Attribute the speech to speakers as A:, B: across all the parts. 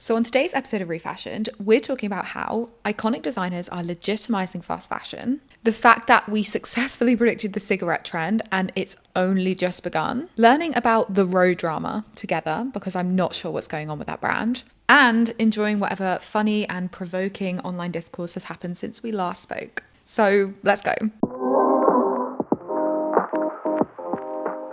A: So on today's episode of Refashioned, we're talking about how iconic designers are legitimizing fast fashion, the fact that we successfully predicted the cigarette trend and it's only just begun, learning about the Rhode drama together because I'm not sure what's going on with that brand, and enjoying whatever funny and provoking online discourse has happened since we last spoke. So let's go.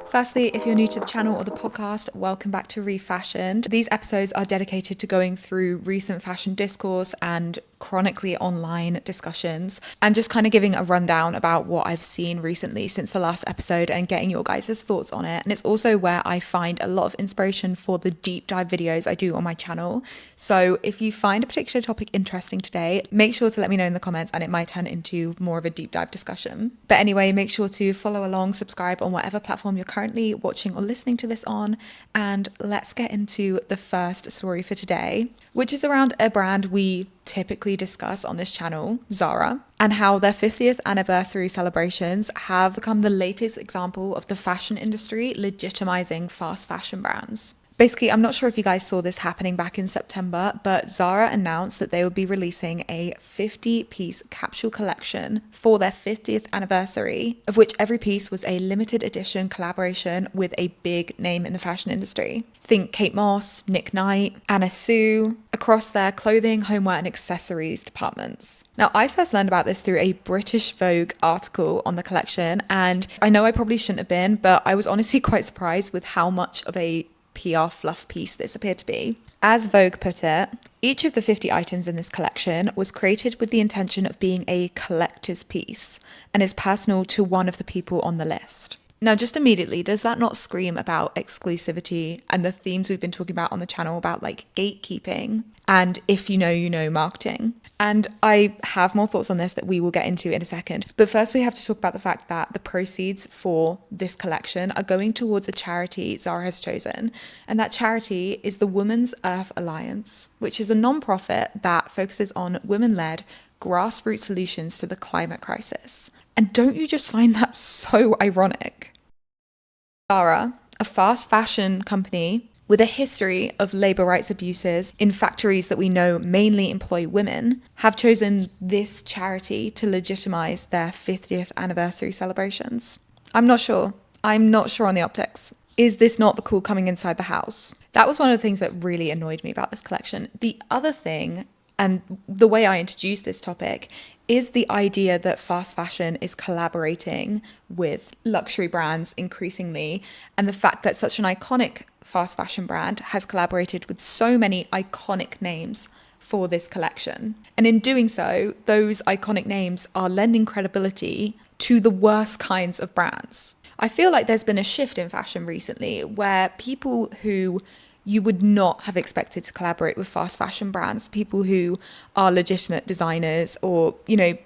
A: Firstly, if you're new to the channel or the podcast, welcome back to Refashioned. These episodes are dedicated to going through recent fashion discourse and chronically online discussions and just kind of giving a rundown about what I've seen recently since the last episode and getting your guys' thoughts on it. And it's also where I find a lot of inspiration for the deep dive videos I do on my channel. So if you find a particular topic interesting today, make sure to let me know in the comments and it might turn into more of a deep dive discussion. But anyway, make sure to follow along, subscribe on whatever platform you're currently watching or listening to this on. And let's get into the first story for today, which is around a brand we typically discuss on this channel, Zara, and how their 50th anniversary celebrations have become the latest example of the fashion industry legitimizing fast fashion brands. Basically, I'm not sure if you guys saw this happening back in September, but Zara announced that they would be releasing a 50-piece capsule collection for their 50th anniversary, of which every piece was a limited edition collaboration with a big name in the fashion industry. Think Kate Moss, Nick Knight, Anna Sue, across their clothing, homeware, and accessories departments. Now, I first learned about this through a British Vogue article on the collection, and I know I probably shouldn't have been, but I was honestly quite surprised with how much of a PR fluff piece this appeared to be. As Vogue put it, each of the 50 items in this collection was created with the intention of being a collector's piece and is personal to one of the people on the list. Now, just immediately, does that not scream about exclusivity and the themes we've been talking about on the channel about like gatekeeping and if you know marketing? And I have more thoughts on this that we will get into in a second. But first we have to talk about the fact that the proceeds for this collection are going towards a charity Zara has chosen. And that charity is the Women's Earth Alliance, which is a non-profit that focuses on women-led grassroots solutions to the climate crisis. And don't you just find that so ironic? Zara, a fast fashion company with a history of labour rights abuses in factories that we know mainly employ women, have chosen this charity to legitimise their 50th anniversary celebrations. I'm not sure on the optics. Is this not the cool coming inside the house? That was one of the things that really annoyed me about this collection. The other thing, and the way I introduced this topic, is the idea that fast fashion is collaborating with luxury brands increasingly, and the fact that such an iconic fast fashion brand has collaborated with so many iconic names for this collection. And in doing so, those iconic names are lending credibility to the worst kinds of brands. I feel like there's been a shift in fashion recently where people who you would not have expected to collaborate with fast fashion brands, people who are legitimate designers or,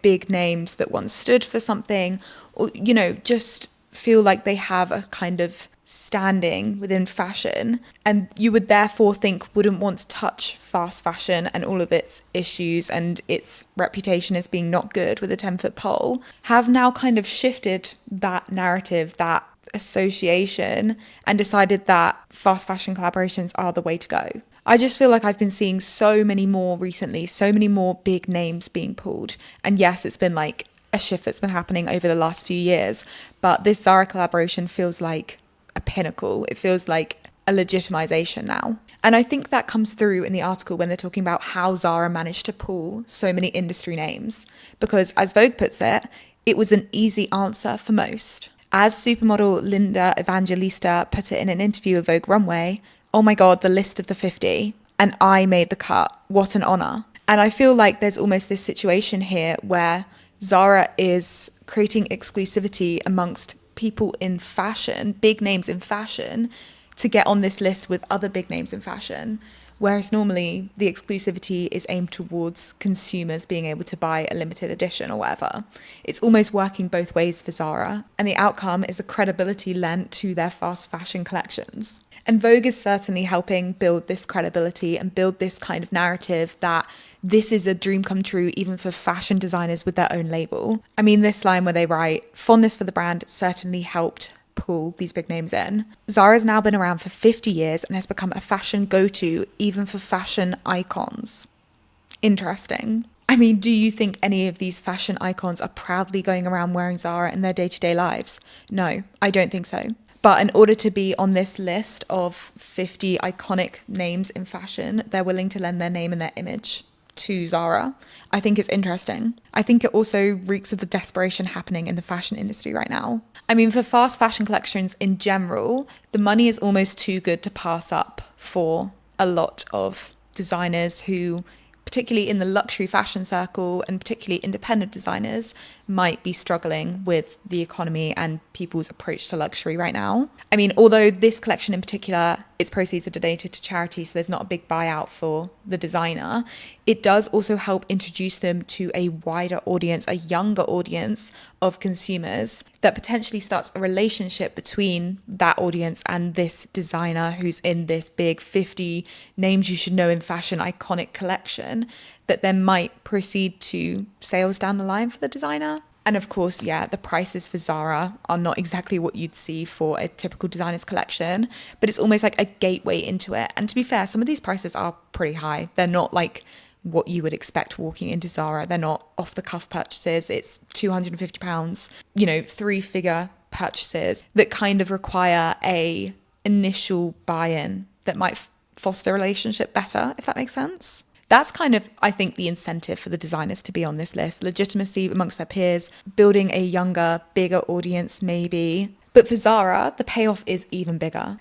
A: big names that once stood for something, or, just feel like they have a kind of standing within fashion, and you would therefore think wouldn't want to touch fast fashion and all of its issues and its reputation as being not good with a 10-foot pole, have now kind of shifted that narrative, that association, and decided that fast fashion collaborations are the way to go. I just feel like I've been seeing so many more recently, so many more big names being pulled. And yes, it's been like a shift that's been happening over the last few years, but this Zara collaboration feels like a pinnacle. It feels like a legitimization now. And I think that comes through in the article when they're talking about how Zara managed to pull so many industry names. Because as Vogue puts it, it was an easy answer for most. As supermodel Linda Evangelista put it in an interview with Vogue Runway, "Oh my God, the list of the 50. And I made the cut. What an honor." And I feel like there's almost this situation here where Zara is creating exclusivity amongst people in fashion, big names in fashion, to get on this list with other big names in fashion. Whereas normally the exclusivity is aimed towards consumers being able to buy a limited edition or whatever. It's almost working both ways for Zara. And the outcome is a credibility lent to their fast fashion collections. And Vogue is certainly helping build this credibility and build this kind of narrative that this is a dream come true even for fashion designers with their own label. I mean, this line where they write, "Fondness for the brand certainly helped pull these big names in. Zara's now been around for 50 years and has become a fashion go-to even for fashion icons. Interesting. I mean, do you think any of these fashion icons are proudly going around wearing Zara in their day-to-day lives? No, I don't think so. But in order to be on this list of 50 iconic names in fashion, they're willing to lend their name and their image to Zara. I think it's interesting. I think it also reeks of the desperation happening in the fashion industry right now. I mean, for fast fashion collections in general, the money is almost too good to pass up for a lot of designers who, particularly in the luxury fashion circle and particularly independent designers, might be struggling with the economy and people's approach to luxury right now. I mean, although this collection in particular, its proceeds are donated to charity, so there's not a big buyout for the designer, it does also help introduce them to a wider audience, a younger audience of consumers that potentially starts a relationship between that audience and this designer who's in this big 50 names you should know in fashion iconic collection that then might proceed to sales down the line for the designer. And of course, yeah, the prices for Zara are not exactly what you'd see for a typical designer's collection, but it's almost like a gateway into it. And to be fair, some of these prices are pretty high. They're not like what you would expect walking into Zara. They're not off the cuff purchases. It's £250, 3-figure purchases that kind of require a initial buy-in that might foster a relationship better, if that makes sense. That's kind of, I think, the incentive for the designers to be on this list. Legitimacy amongst their peers, building a younger, bigger audience maybe. But for Zara, the payoff is even bigger.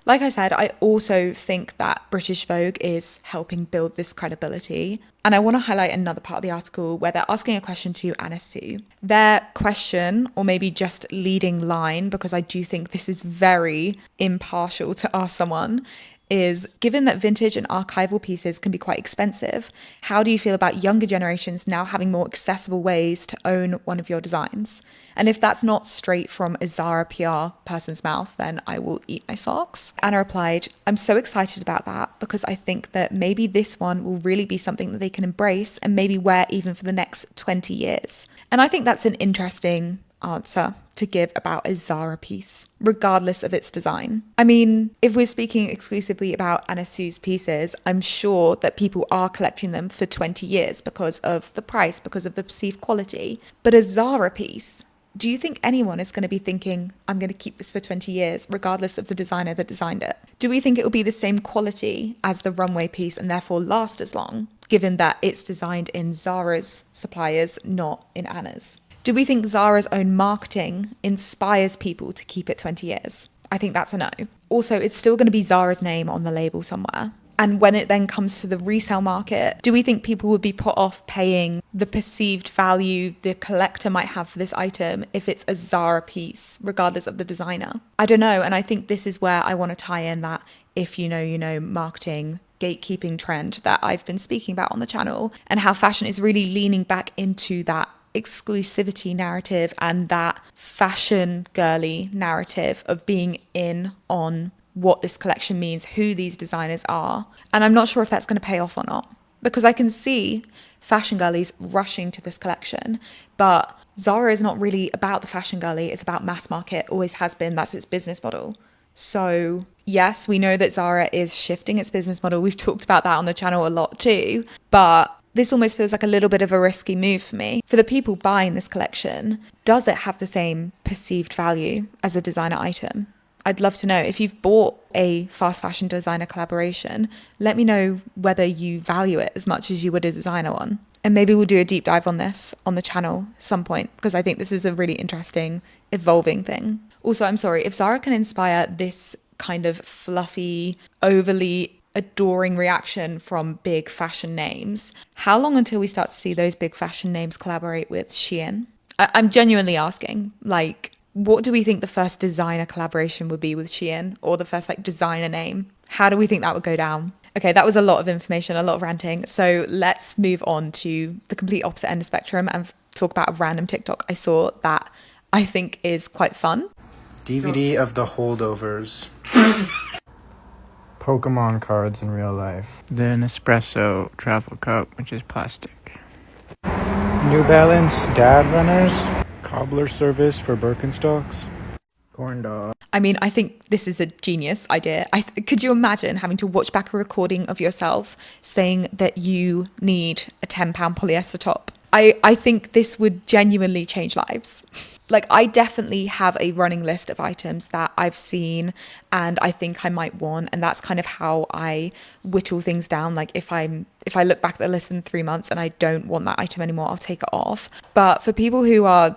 A: Like I said, I also think that British Vogue is helping build this credibility. And I want to highlight another part of the article where they're asking a question to Anna Sue. Their question, or maybe just leading line, because I do think this is very impartial to ask someone, is, given that vintage and archival pieces can be quite expensive, how do you feel about younger generations now having more accessible ways to own one of your designs? And if that's not straight from a Zara PR person's mouth, then I will eat my socks. Anna replied, I'm so excited about that because I think that maybe this one will really be something that they can embrace and maybe wear even for the next 20 years. And I think that's an interesting answer to give about a Zara piece, regardless of its design. I mean, if we're speaking exclusively about Anna Sue's pieces, I'm sure that people are collecting them for 20 years because of the price, because of the perceived quality. But a Zara piece, do you think anyone is going to be thinking, I'm going to keep this for 20 years, regardless of the designer that designed it? Do we think it will be the same quality as the runway piece and therefore last as long, given that it's designed in Zara's suppliers, not in Anna's? Do we think Zara's own marketing inspires people to keep it 20 years? I think that's a no. Also, it's still going to be Zara's name on the label somewhere. And when it then comes to the resale market, do we think people would be put off paying the perceived value the collector might have for this item if it's a Zara piece, regardless of the designer? I don't know. And I think this is where I want to tie in that if you know, marketing gatekeeping trend that I've been speaking about on the channel, and how fashion is really leaning back into that exclusivity narrative and that fashion girly narrative of being in on what this collection means, who these designers are. And I'm not sure if that's going to pay off or not, because I can see fashion girlies rushing to this collection, but Zara is not really about the fashion girly, it's about mass market, always has been, that's its business model. So yes, we know that Zara is shifting its business model. We've talked about that on the channel a lot too, but this almost feels like a little bit of a risky move for me. For the people buying this collection, does it have the same perceived value as a designer item? I'd love to know. If you've bought a fast fashion designer collaboration, let me know whether you value it as much as you would a designer one. And maybe we'll do a deep dive on this on the channel at some point, because I think this is a really interesting, evolving thing. Also, I'm sorry, if Zara can inspire this kind of fluffy, overly adoring reaction from big fashion names, how long until we start to see those big fashion names collaborate with Shein? I'm genuinely asking, like, what do we think the first designer collaboration would be with Shein, or the first designer name? How do we think that would go down? Okay, that was a lot of information, a lot of ranting. So let's move on to the complete opposite end of the spectrum and talk about a random TikTok I saw that I think is quite fun.
B: DVD of the holdovers.
C: Pokemon cards in real life.
D: The Nespresso travel cup, which is plastic.
C: New Balance dad runners. Cobbler service for Birkenstocks. Corn dog.
A: I mean, I think this is a genius idea. Could you imagine having to watch back a recording of yourself saying that you need a £10 polyester top? I think this would genuinely change lives. Like, I definitely have a running list of items that I've seen and I think I might want, and that's kind of how I whittle things down. Like, if I look back at the list in 3 months and I don't want that item anymore, I'll take it off. But for people who are,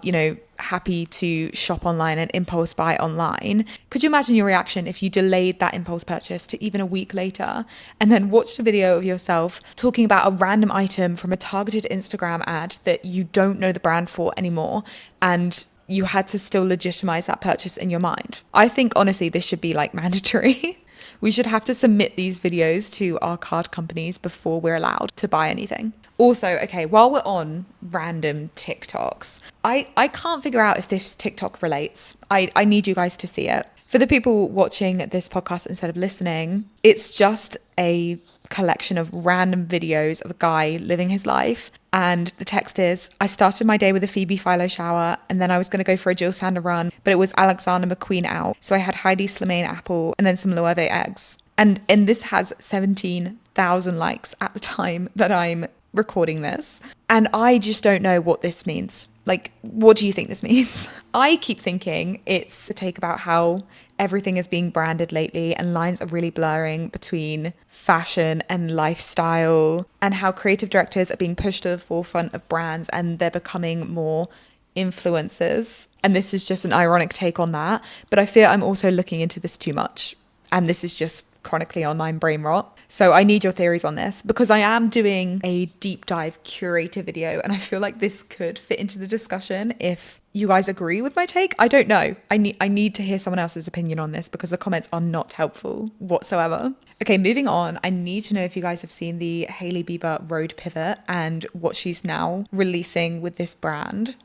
A: happy to shop online and impulse buy online, could you imagine your reaction if you delayed that impulse purchase to even a week later and then watched a video of yourself talking about a random item from a targeted Instagram ad that you don't know the brand for anymore, and you had to still legitimize that purchase in your mind? I think honestly this should be like mandatory. We should have to submit these videos to our card companies before we're allowed to buy anything. Also, okay, while we're on random TikToks, I can't figure out if this TikTok relates. I need you guys to see it. For the people watching this podcast instead of listening, it's just a collection of random videos of a guy living his life. And the text is, I started my day with a Phoebe philo shower, and then I was going to go for a Jill Sander run, but it was Alexander McQueen out. So I had Heidi Slimane apple and then some Loewe eggs. And this has 17,000 likes at the time that I'm recording this. And I just don't know what this means. Like, what do you think this means? I keep thinking it's a take about how everything is being branded lately and lines are really blurring between fashion and lifestyle, and how creative directors are being pushed to the forefront of brands and they're becoming more influencers. And this is just an ironic take on that. But I fear I'm also looking into this too much. And this is just chronically online brain rot. So I need your theories on this, because I am doing a deep dive curator video and I feel like this could fit into the discussion if you guys agree with my take. I don't know. I need to hear someone else's opinion on this because the comments are not helpful whatsoever. Okay, moving on. I need to know if you guys have seen the Hailey Bieber Rhode pivot and what she's now releasing with this brand.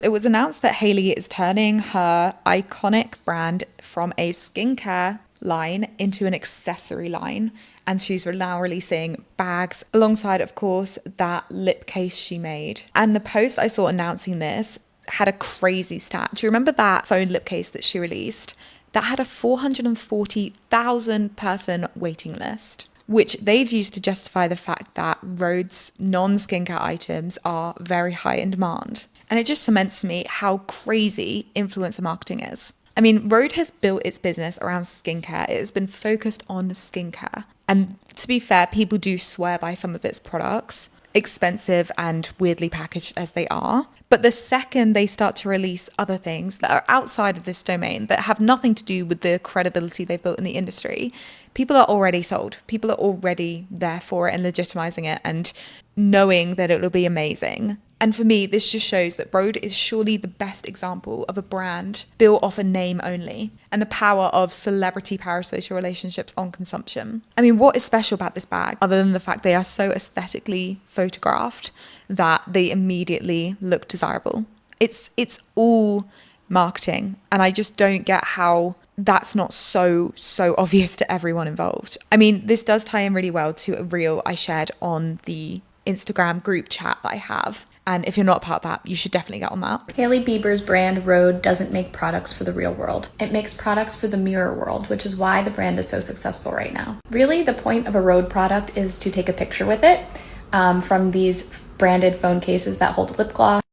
A: It was announced that Hailey is turning her iconic brand from a skincare line into an accessory line, and she's now releasing bags alongside, of course, that lip case she made. And the post I saw announcing this had a crazy stat. Do you remember that phone lip case that she released? That had a 440,000 person waiting list, which they've used to justify the fact that Rhode's non-skincare items are very high in demand. And it just cements to me how crazy influencer marketing is. I mean, Rhode has built its business around skincare. It has been focused on skincare. And to be fair, people do swear by some of its products, expensive and weirdly packaged as they are. But the second they start to release other things that are outside of this domain, that have nothing to do with the credibility they've built in the industry, people are already sold. People are already there for it and legitimizing it and knowing that it will be amazing. And for me, this just shows that Rhode is surely the best example of a brand built off a name only, and the power of celebrity parasocial relationships on consumption. I mean, what is special about this bag, other than the fact they are so aesthetically photographed that they immediately look desirable? It's all marketing, and I just don't get how that's not so obvious to everyone involved. I mean, this does tie in really well to a reel I shared on the Instagram group chat that I have. And if you're not part of that, you should definitely get on that.
E: Hailey Bieber's brand Rhode doesn't make products for the real world. It makes products for the mirror world, which is why the brand is so successful right now. Really, the point of a Rhode product is to take a picture with it, from these branded phone cases that hold lip gloss,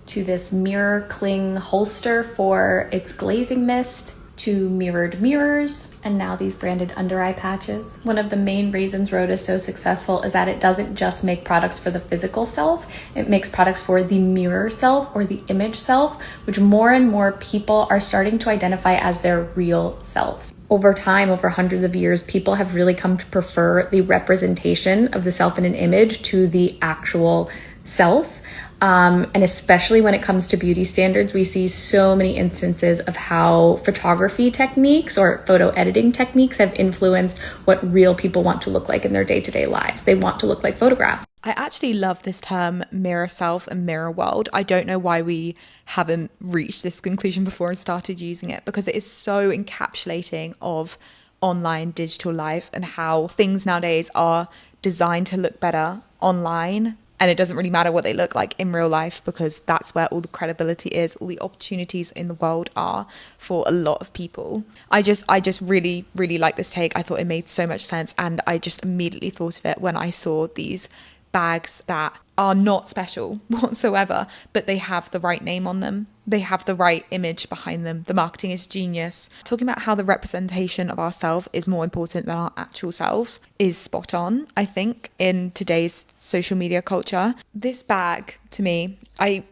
E: to this mirror cling holster for its glazing mist, to mirrored mirrors, and now these branded under eye patches. One of the main reasons Rhode is so successful is that it doesn't just make products for the physical self, it makes products for the mirror self or the image self, which more and more people are starting to identify as their real selves. Over time, over hundreds of years, people have really come to prefer the representation of the self in an image to the actual self. And especially when it comes to beauty standards, we see so many instances of how photography techniques or photo editing techniques have influenced what real people want to look like in their day-to-day lives. They want to look like photographs.
A: I actually love this term mirror self and mirror world. I don't know why we haven't reached this conclusion before and started using it, because it is so encapsulating of online digital life and how things nowadays are designed to look better online And it doesn't really matter what they look like in real life, because that's where all the credibility is, all the opportunities in the world are for a lot of people. I just really, really like this take. I thought it made so much sense. And I just immediately thought of it when I saw these bags that are not special whatsoever, but they have the right name on them. They have the right image behind them. The marketing is genius. Talking about how the representation of ourselves is more important than our actual self is spot on, I think, in today's social media culture. This bag, to me, I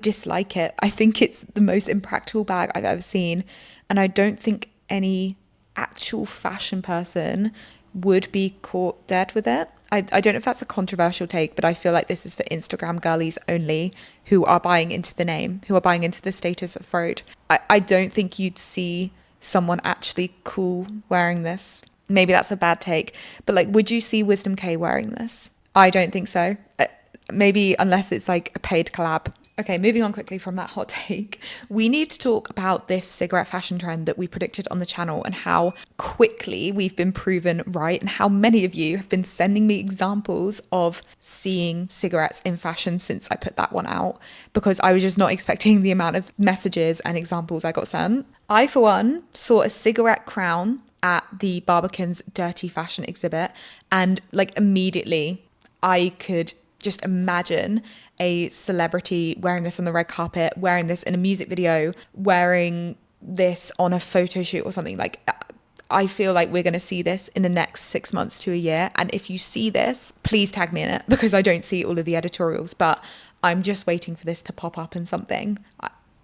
A: dislike it. I think it's the most impractical bag I've ever seen. And I don't think any actual fashion person would be caught dead with it. I don't know if that's a controversial take, but I feel like this is for Instagram girlies only who are buying into the name, who are buying into the status of Rhode. I don't think you'd see someone actually cool wearing this. Maybe that's a bad take, but like, would you see Wisdom K wearing this? I don't think so. Maybe unless it's like a paid collab. Okay, moving on quickly from that hot take, we need to talk about this cigarette fashion trend that we predicted on the channel and how quickly we've been proven right, and how many of you have been sending me examples of seeing cigarettes in fashion since I put that one out, because I was just not expecting the amount of messages and examples I got sent. I, for one, saw a cigarette crown at the Barbican's Dirty Fashion exhibit, and like immediately I could just imagine a celebrity wearing this on the red carpet, wearing this in a music video, wearing this on a photo shoot or something. Like, I feel like we're going to see this in the next 6 months to a year. And if you see this, please tag me in it, because I don't see all of the editorials, but I'm just waiting for this to pop up in something.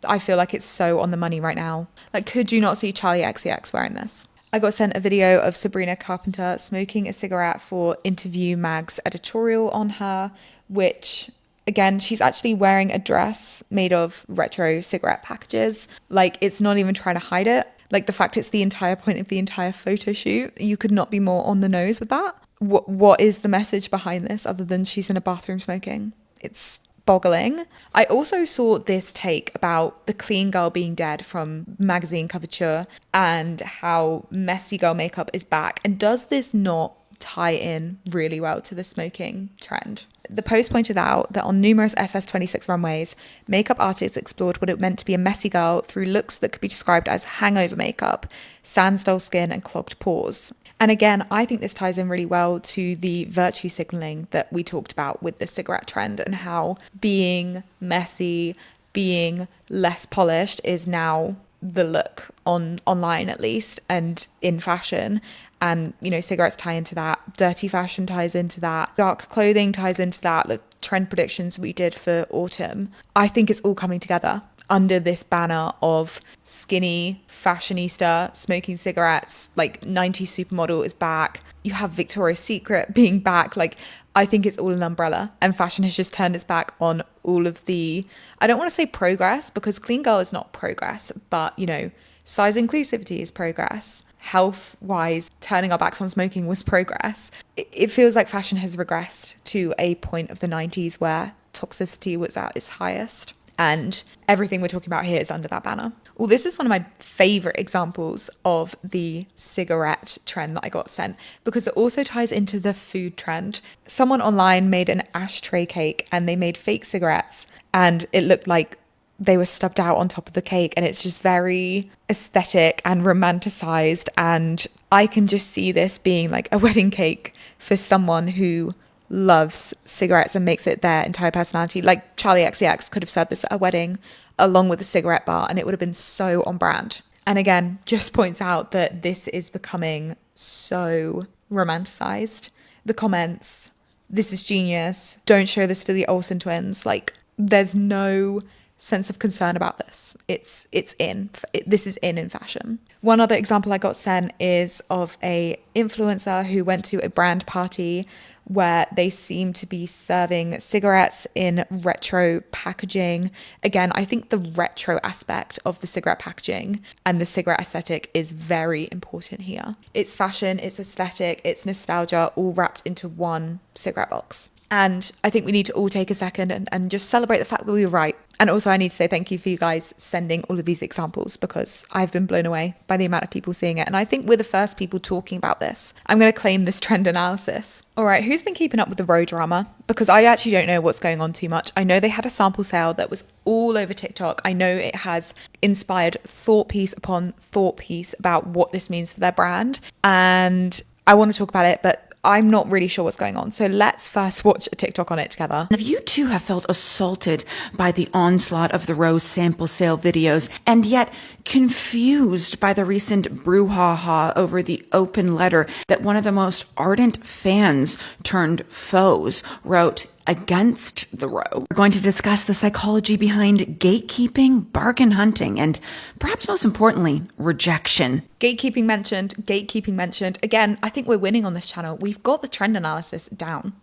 A: I feel like it's so on the money right now. Like, could you not see Charlie XCX wearing this? I got sent a video of Sabrina Carpenter smoking a cigarette for Interview Mag's editorial on her, which, again, she's actually wearing a dress made of retro cigarette packages. Like, it's not even trying to hide it. Like, the fact it's the entire point of the entire photo shoot, you could not be more on the nose with that. What is the message behind this other than she's in a bathroom smoking? It's boggling. I also saw this take about the clean girl being dead from magazine coverture and how messy girl makeup is back. And does this not tie in really well to the smoking trend? The post pointed out that on numerous SS26 runways, makeup artists explored what it meant to be a messy girl through looks that could be described as hangover makeup, sand dull skin, and clogged pores. And again, I think this ties in really well to the virtue signaling that we talked about with the cigarette trend, and how being messy, being less polished is now the look online, at least, and in fashion. And, you know, cigarettes tie into that, dirty fashion ties into that, dark clothing ties into that, the trend predictions we did for autumn. I think it's all coming together under this banner of skinny fashionista smoking cigarettes. Like, 90s supermodel is back. You have Victoria's Secret being back. Like, I think it's all an umbrella, and fashion has just turned its back on all of the, I don't want to say progress, because clean girl is not progress, but, you know, size inclusivity is progress. Health wise, turning our backs on smoking was progress. It feels like fashion has regressed to a point of the 90s where toxicity was at its highest. And everything we're talking about here is under that banner. Well, this is one of my favorite examples of the cigarette trend that I got sent, because it also ties into the food trend. Someone online made an ashtray cake and they made fake cigarettes, and it looked like they were stubbed out on top of the cake, and it's just very aesthetic and romanticized. And I can just see this being like a wedding cake for someone who loves cigarettes and makes it their entire personality. Like, Charlie XCX could have served this at a wedding along with a cigarette bar, and it would have been so on brand. And again, just points out that this is becoming so romanticized. The comments, this is genius, don't show this to the Olsen twins. Like, there's no sense of concern about this. This is in fashion. One other example I got sent is of a influencer who went to a brand party where they seem to be serving cigarettes in retro packaging. Again, I think the retro aspect of the cigarette packaging and the cigarette aesthetic is very important here. It's fashion, it's aesthetic, it's nostalgia, all wrapped into one cigarette box. And I think we need to all take a second and just celebrate the fact that we were right. And also I need to say thank you for you guys sending all of these examples, because I've been blown away by the amount of people seeing it. And I think we're the first people talking about this. I'm going to claim this trend analysis. All right, who's been keeping up with the Rhode drama? Because I actually don't know what's going on too much. I know they had a sample sale that was all over TikTok. I know it has inspired thought piece upon thought piece about what this means for their brand. And I want to talk about it, but I'm not really sure what's going on. So let's first watch a TikTok on it together.
F: If you too have felt assaulted by the onslaught of the Rose sample sale videos, and yet confused by the recent brouhaha over the open letter that one of the most ardent fans turned foes wrote against the Roe, we're going to discuss the psychology behind gatekeeping, bargain hunting, and perhaps most importantly, rejection.
A: Gatekeeping mentioned. Again, I think we're winning on this channel. We've got the trend analysis down.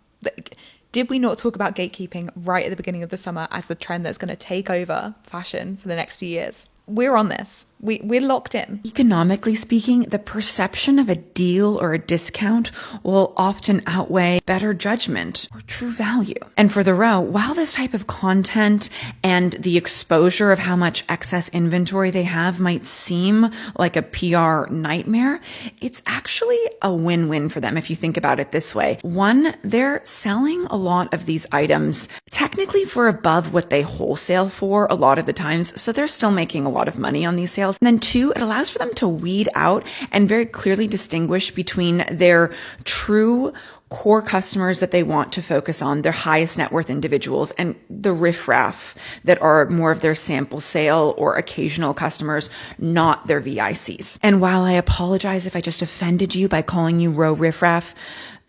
A: Did we not talk about gatekeeping right at the beginning of the summer as the trend that's going to take over fashion for the next few years? We're on this. We're locked in.
F: Economically speaking, the perception of a deal or a discount will often outweigh better judgment or true value. And for the Row, while this type of content and the exposure of how much excess inventory they have might seem like a PR nightmare, it's actually a win-win for them if you think about it this way. One, they're selling a lot of these items technically for above what they wholesale for a lot of the times, so they're still making a lot of money on these sales. And then two, it allows for them to weed out and very clearly distinguish between their true core customers that they want to focus on, their highest net worth individuals, and the riffraff that are more of their sample sale or occasional customers, not their VICs. And while I apologize if I just offended you by calling you Row riffraff,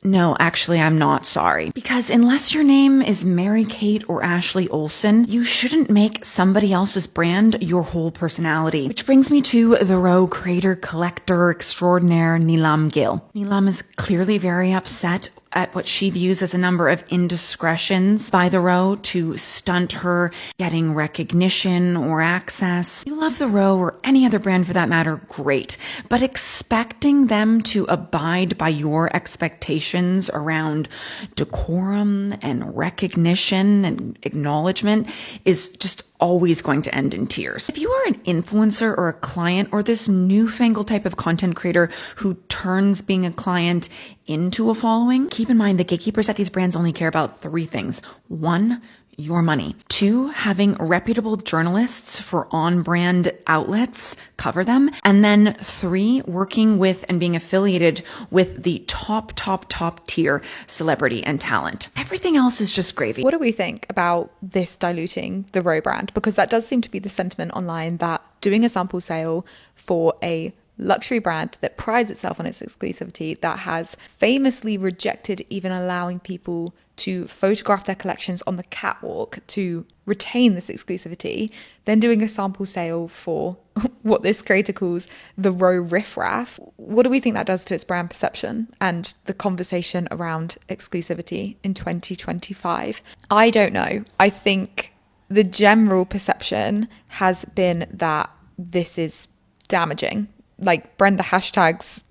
F: no, actually, I'm not sorry. Because unless your name is Mary Kate or Ashley Olsen, you shouldn't make somebody else's brand your whole personality. Which brings me to the Row creator, collector extraordinaire, Neelam Gill. Neelam is clearly very upset at what she views as a number of indiscretions by the Row to stunt her getting recognition or access. You love the Row or any other brand for that matter, great. But expecting them to abide by your expectations around decorum and recognition and acknowledgement is just always going to end in tears. If you are an influencer or a client or this newfangled type of content creator who turns being a client into a following, keep in mind the gatekeepers at these brands only care about three things. One, your money. Two, having reputable journalists for on-brand outlets cover them. And then three, working with and being affiliated with the top tier celebrity and talent. Everything else is just gravy.
A: What do we think about this diluting the Row brand? Because that does seem to be the sentiment online, that doing a sample sale for a luxury brand that prides itself on its exclusivity, that has famously rejected even allowing people to photograph their collections on the catwalk to retain this exclusivity, then doing a sample sale for what this creator calls the Row riffraff. What do we think that does to its brand perception and the conversation around exclusivity in 2025? I don't know. I think the general perception has been that this is damaging. Like Brenda hashtag's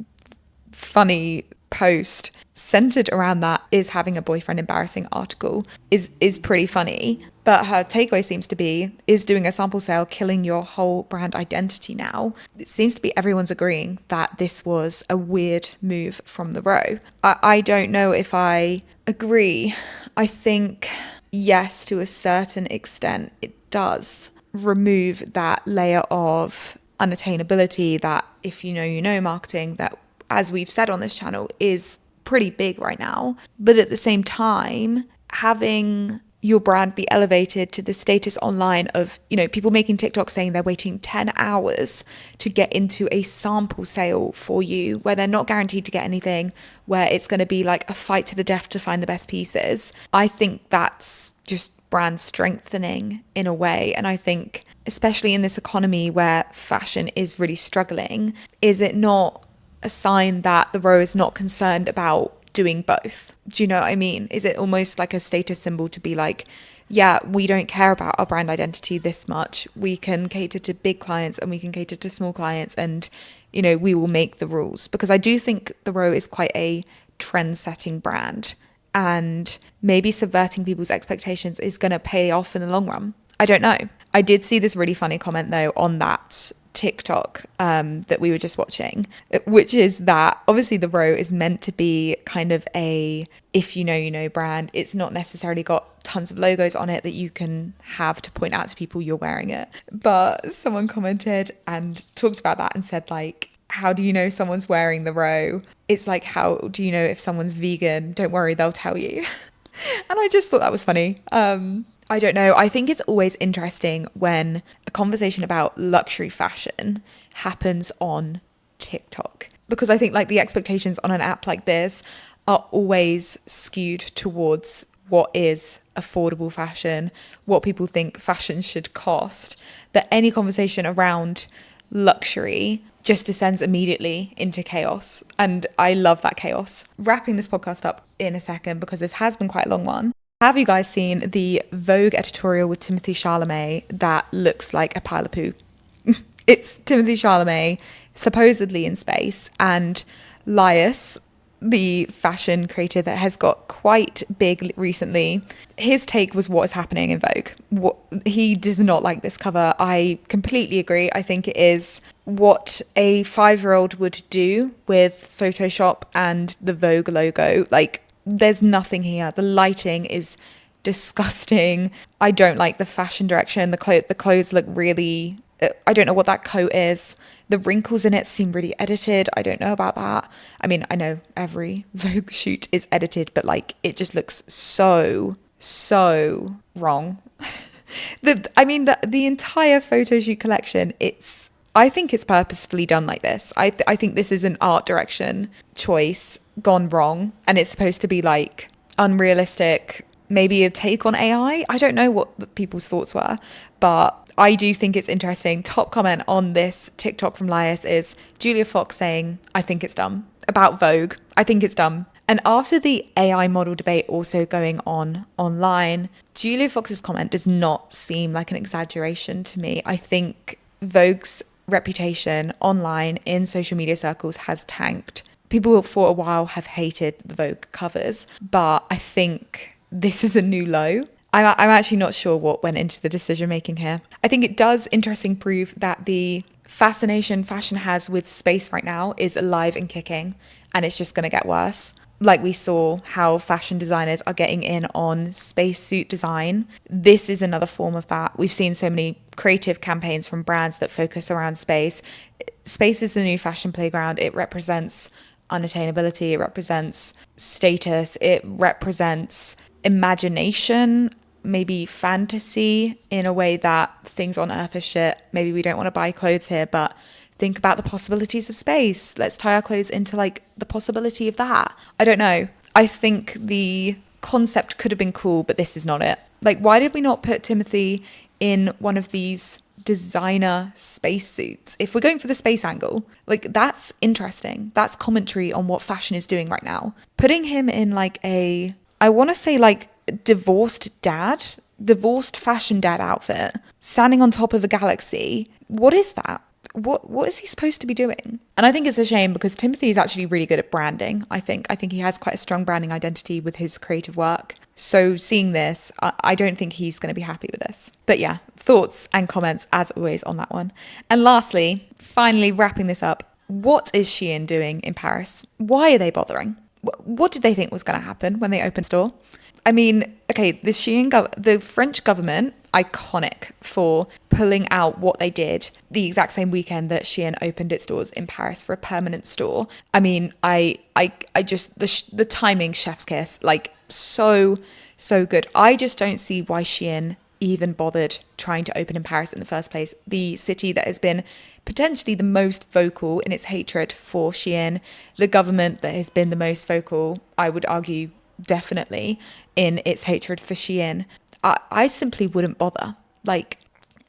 A: funny post centered around that is having a boyfriend embarrassing article is pretty funny, but her takeaway seems to be, is doing a sample sale killing your whole brand identity now? It seems to be everyone's agreeing that this was a weird move from the Row. I don't know if I agree. I think yes, to a certain extent it does remove that layer of unattainability that if you know marketing, that as we've said on this channel is pretty big right now. But at the same time, having your brand be elevated to the status online of, people making TikTok saying they're waiting 10 hours to get into a sample sale for you, where they're not guaranteed to get anything, where it's going to be like a fight to the death to find the best pieces. I think that's just brand strengthening in a way. And I think, especially in this economy where fashion is really struggling, is it not a sign that the Row is not concerned about doing both? Do you know what I mean? Is it almost like a status symbol to be like, yeah, we don't care about our brand identity this much. We can cater to big clients and we can cater to small clients, and, we will make the rules. Because I do think the Row is quite a trend-setting brand, and maybe subverting people's expectations is going to pay off in the long run. I don't know. I did see this really funny comment though on that TikTok that we were just watching, which is that obviously the row is meant to be kind of a if you know brand. It's not necessarily got tons of logos on it that you can have to point out to people you're wearing it. But someone commented and talked about that and said like, how do you know someone's wearing the row? It's like, how do you know if someone's vegan? Don't worry, they'll tell you. And I just thought that was funny. I don't know. I think it's always interesting when a conversation about luxury fashion happens on TikTok, because I think like the expectations on an app like this are always skewed towards what is affordable fashion, what people think fashion should cost, that any conversation around luxury just descends immediately into chaos. And I love that chaos. Wrapping this podcast up in a second, because this has been quite a long one. Have you guys seen the Vogue editorial with Timothée Chalamet that looks like a pile of poo? It's Timothée Chalamet supposedly in space, and Lias, the fashion creator that has got quite big recently, his take was what is happening in Vogue. He does not like this cover. I completely agree. I think it is what a 5-year-old would do with Photoshop and the Vogue logo. Like, there's nothing here. The lighting is disgusting. I don't like the fashion direction. The clothes look really, I don't know what that coat is. The wrinkles in it seem really edited. I don't know about that. I mean, I know every Vogue shoot is edited, but like it just looks so wrong. The entire photo shoot collection, I think it's purposefully done like this. I think this is an art direction choice gone wrong, and it's supposed to be like unrealistic, maybe a take on AI. I don't know what the people's thoughts were, but I do think it's interesting. Top comment on this TikTok from Lias is Julia Fox saying, I think it's dumb. About Vogue, I think it's dumb. And after the AI model debate also going on online, Julia Fox's comment does not seem like an exaggeration to me. I think Vogue's reputation online in social media circles has tanked. People for a while have hated the Vogue covers, but I think this is a new low. I'm actually not sure what went into the decision making here. I think it does interesting prove that the fascination fashion has with space right now is alive and kicking, and it's just going to get worse. Like we saw how fashion designers are getting in on spacesuit design. This is another form of that. We've seen so many creative campaigns from brands that focus around space. Space is the new fashion playground. It represents unattainability. It represents status. It represents imagination, maybe fantasy, in a way that things on Earth are shit. Maybe we don't want to buy clothes here, but think about the possibilities of space. Let's tie our clothes into like the possibility of that. I don't know. I think the concept could have been cool, but this is not it. Like, why did we not put Timothy in one of these designer spacesuits? If we're going for the space angle, like that's interesting. That's commentary on what fashion is doing right now. Putting him in like I want to say like divorced fashion dad outfit, standing on top of a galaxy. What is that? What is he supposed to be doing? And I think it's a shame, because Timothy is actually really good at branding. I think he has quite a strong branding identity with his creative work. So seeing this, I don't think he's going to be happy with this. But yeah, thoughts and comments as always on that one. And lastly, finally wrapping this up, what is Shein doing in Paris? Why are they bothering? What did they think was going to happen when they opened store? I mean, okay, the French government, iconic for pulling out what they did the exact same weekend that Shein opened its doors in Paris for a permanent store. I mean, I just, the timing, chef's kiss, like so good. I just don't see why Shein even bothered trying to open in Paris in the first place. The city that has been potentially the most vocal in its hatred for Shein, the government that has been the most vocal, I would argue, definitely, in its hatred for Shein. I simply wouldn't bother. Like,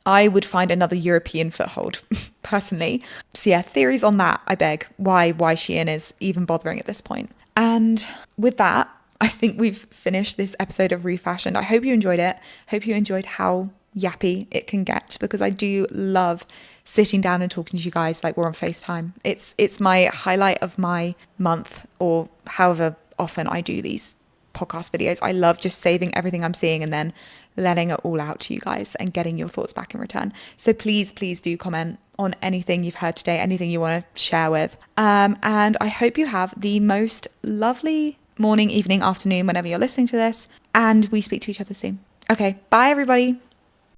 A: I would find another European foothold, personally. So yeah, theories on that, I beg. Why Shein is even bothering at this point. And with that, I think we've finished this episode of Refashioned. I hope you enjoyed it. Hope you enjoyed how yappy it can get, because I do love sitting down and talking to you guys like we're on FaceTime. It's my highlight of my month, or however often I do these podcast videos. I love just saving everything I'm seeing and then letting it all out to you guys and getting your thoughts back in return. So please do comment on anything you've heard today, anything you want to share with. And I hope you have the most lovely morning, evening, afternoon, whenever you're listening to this. And we speak to each other soon. Okay, bye everybody.